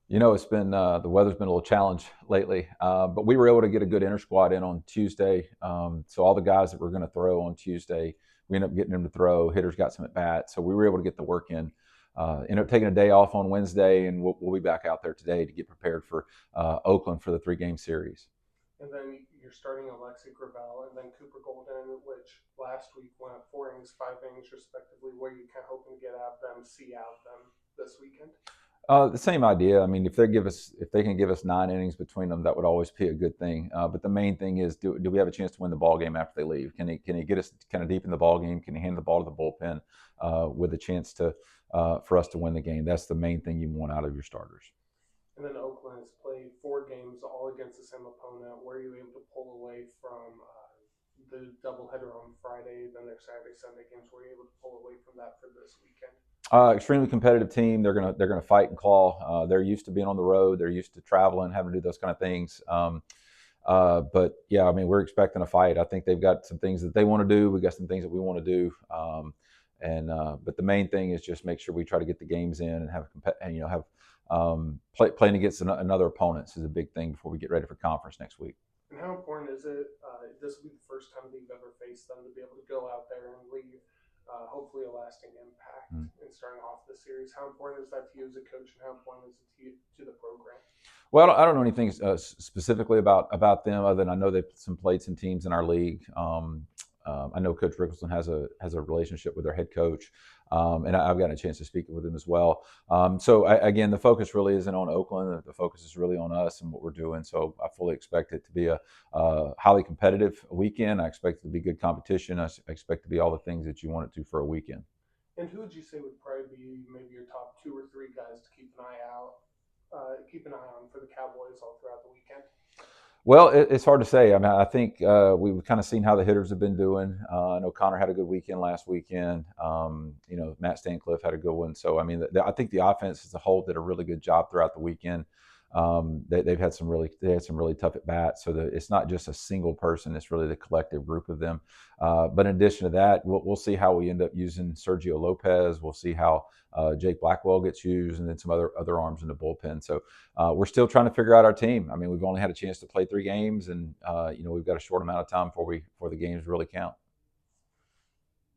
It's been the weather's been a little challenge lately, but we were able to get a good inter squad in on Tuesday. So all the guys that were going to throw on Tuesday, we ended up getting them to throw. Hitters got some at bats, so we were able to get the work in. Ended up taking a day off on Wednesday, and we'll be back out there today to get prepared for Oakland for the 3-game series. And then you're starting Alexi Gravel and then Cooper Golden, which last week went 4 innings, 5 innings respectively. What are you kind of hoping to get out of them, see out of them this weekend? The same idea. I mean, if they can give us 9 innings between them, that would always be a good thing. But the main thing is, do we have a chance to win the ball game after they leave? Can he get us kind of deep in the ball game? Can he hand the ball to the bullpen with a chance to for us to win the game? That's the main thing you want out of your starters. And then Oakland has played 4 games all against the same opponent. Were you able to pull away from the doubleheader on Friday, then their Saturday, Sunday games? Were you able to pull away from that for this weekend? Extremely competitive team. They're gonna fight and claw. They're used to being on the road. They're used to traveling, having to do those kind of things. But yeah, I mean, we're expecting a fight. I think they've got some things that they want to do. We got some things that we want to do. And But the main thing is just make sure we try to get the games in and have playing against another opponent is a big thing before we get ready for conference next week. And how important is it? This will be the first time that you've ever faced them to be able to go out there and leave, hopefully, a lasting impact Mm. in starting off the series. How important is that to you as a coach, and how important is it to you to the program? Well, I don't know anything specifically about them other than I know they've played some teams in our league. I know Coach Rickelson has a relationship with their head coach, and I've gotten a chance to speak with him as well. Again, the focus really isn't on Oakland. The focus is really on us and what we're doing. So I fully expect it to be a highly competitive weekend. I expect it to be good competition. I expect it to be all the things that you want it to for a weekend. And who would you say would probably be maybe your top 2 or 3 guys to keep an eye on for the Cowboys all throughout the weekend? Well, it's hard to say. I mean, I think we've kind of seen how the hitters have been doing. I know Connor had a good weekend last weekend. Matt Stancliffe had a good one. So, I mean, I think the offense as a whole did a really good job throughout the weekend. They've had they had some really tough at bats. So it's not just a single person; it's really the collective group of them. But in addition to that, we'll see how we end up using Sergio Lopez. We'll see how Jake Blackwell gets used, and then some other arms in the bullpen. So we're still trying to figure out our team. I mean, we've only had a chance to play 3 games, and we've got a short amount of time before the games really count.